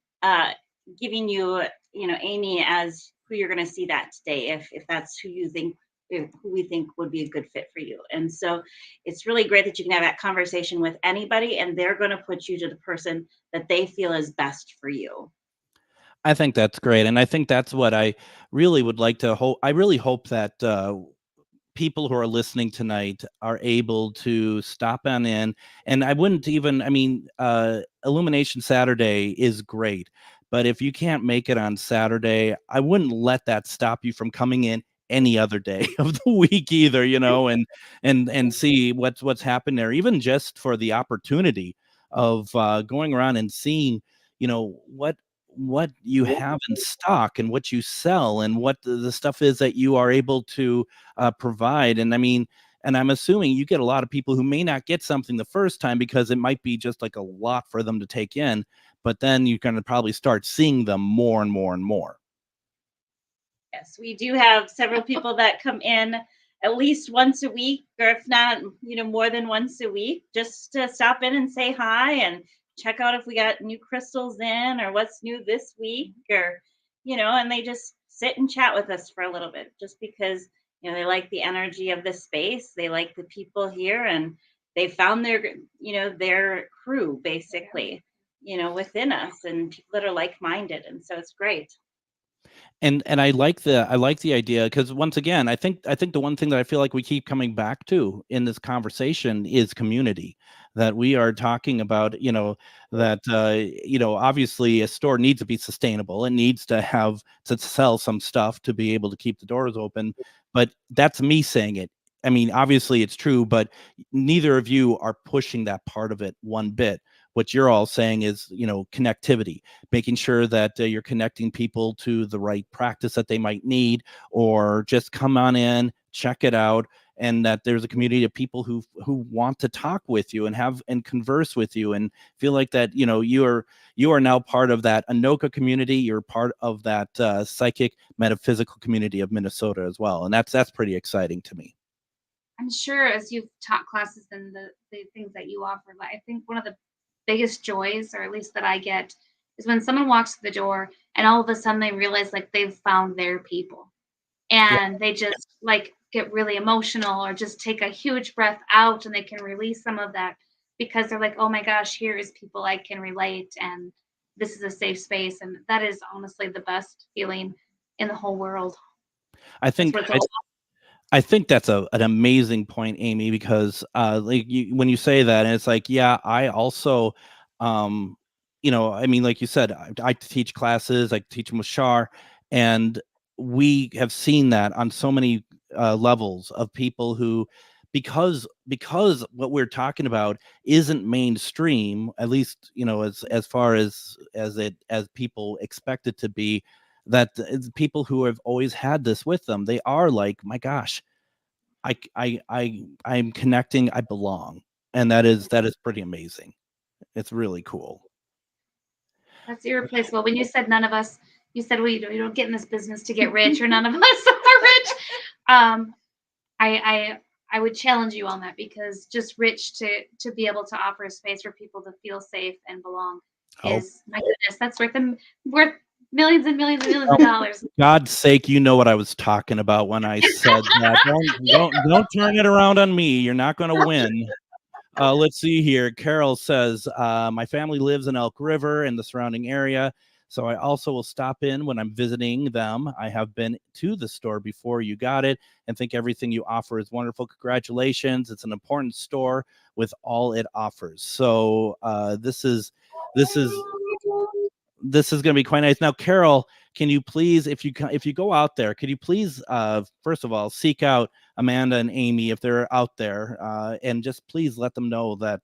G: giving you, Amy as who you're going to see that day, if that's who you think, who we think would be a good fit for you. And so it's really great that you can have that conversation with anybody and they're going to put you to the person that they feel is best for you.
A: I think that's great. And I think that's what I really would like to hope. I really hope that people who are listening tonight are able to stop on in. And I wouldn't even, I mean, Illumination Saturday is great. But if you can't make it on Saturday, I wouldn't let that stop you from coming in any other day of the week either, and see what's happened there, even just for the opportunity of going around and seeing, what you have in stock and what you sell and what the stuff is that you are able to provide. And I mean, and I'm assuming you get a lot of people who may not get something the first time because it might be just like a lot for them to take in, but then you're going to probably start seeing them more and more and more.
G: Yes, we do have several people that come in at least once a week, or if not, more than once a week, just to stop in and say hi and check out if we got new crystals in or what's new this week, or, and they just sit and chat with us for a little bit just because, they like the energy of the space. They like the people here and they found their crew basically, within us and people that are like-minded. And so it's great.
A: And I like the idea because once again, I think the one thing that I feel like we keep coming back to in this conversation is community. That we are talking about, that obviously a store needs to be sustainable. It needs to have to sell some stuff to be able to keep the doors open. But that's me saying it. I mean, obviously it's true, but neither of you are pushing that part of it one bit. What you're all saying is, connectivity, making sure that you're connecting people to the right practice that they might need, or just come on in, check it out, and that there's a community of people who want to talk with you and have and converse with you and feel like that, you are now part of that Anoka community. You're part of that psychic metaphysical community of Minnesota as well. And that's pretty exciting to me.
H: I'm sure as you've taught classes and the things that you offer, I think one of the biggest joys, or at least that I get, is when someone walks through the door and all of a sudden they realize like they've found their people and they just like get really emotional or just take a huge breath out and they can release some of that because they're like, oh my gosh, here is people I can relate and this is a safe space. And that is honestly the best feeling in the whole world.
A: I think that's an amazing point, Amy, because when you say that, and it's like, yeah, I also, I mean, like you said, I teach classes, I teach them with Shar, and we have seen that on so many levels of people who, because what we're talking about isn't mainstream, at least, as far as people expect it to be, that people who have always had this with them, they are like, my gosh, I'm connecting, I belong. And that is pretty amazing. It's really cool.
H: That's irreplaceable. When you said none of us, you said we don't get in this business to get rich, or none of us are rich. I would challenge you on that, because just rich to be able to offer a space for people to feel safe and belong is, my goodness, that's worth millions and millions and millions of dollars.
A: For God's sake, you know what I was talking about when I said that. Don't turn it around on me. You're not going to win. Let's see here. Carol says, my family lives in Elk River and the surrounding area, so I also will stop in when I'm visiting them. I have been to the store before you got it and think everything you offer is wonderful. Congratulations. It's an important store with all it offers. So this is going to be quite nice. Now, Carol, can you please, if you go out there, could you please, first of all, seek out Amanda and Amy if they're out there, and just please let them know that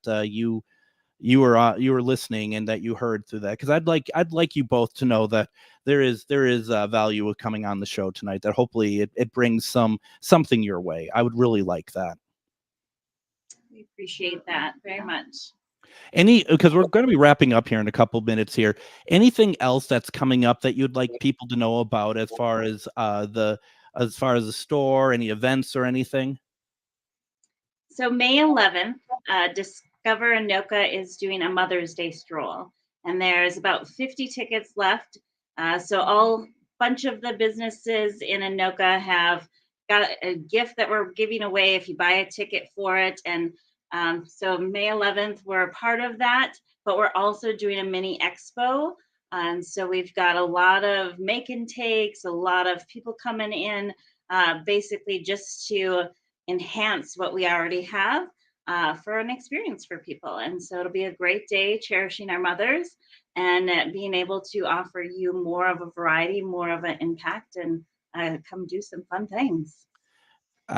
A: you were listening and that you heard through that, because I'd like you both to know that there is value of coming on the show tonight. That hopefully it brings something your way. I would really like that.
G: We appreciate that very much.
A: Because we're going to be wrapping up here in a couple minutes here. Anything else that's coming up that you'd like people to know about as far as the store, any events or anything?
G: So May 11th, Discover Anoka is doing a Mother's Day stroll, and there's about 50 tickets left. So all bunch of the businesses in Anoka have got a gift that we're giving away if you buy a ticket for it. And so May 11th, we're a part of that, but we're also doing a mini expo. And so we've got a lot of make and takes, a lot of people coming in, basically just to enhance what we already have for an experience for people. And so it'll be a great day cherishing our mothers and being able to offer you more of a variety, more of an impact, and come do some fun things.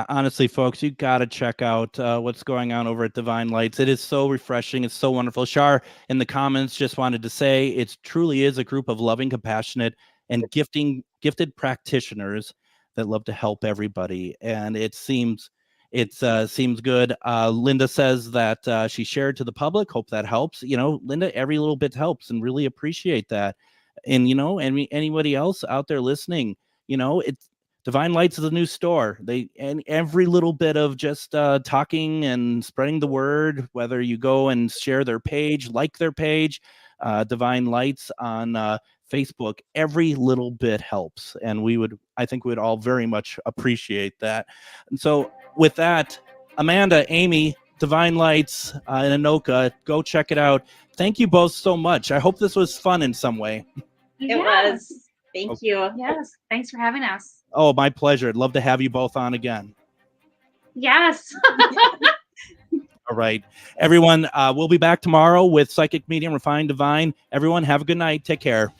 A: Honestly, folks, you got to check out what's going on over at Divine Lights. It is so refreshing. It's so wonderful. Shar in the comments just wanted to say it truly is a group of loving, compassionate, and gifted practitioners that love to help everybody. And it seems good. Linda says that she shared to the public. Hope that helps. Linda, every little bit helps, and really appreciate that. And anybody else out there listening, it's Divine Lights is a new store. And every little bit of just talking and spreading the word, whether you go and share their page, like their page, Divine Lights on Facebook, every little bit helps. And I think we'd all very much appreciate that. And so with that, Amanda, Amy, Divine Lights in Anoka, go check it out. Thank you both so much. I hope this was fun in some way.
G: It was. Thank you.
H: Yes. Thanks for having us.
A: Oh, my pleasure. I'd love to have you both on again.
H: Yes.
A: All right. Everyone, we'll be back tomorrow with Psychic Medium Refined Divine. Everyone, have a good night. Take care.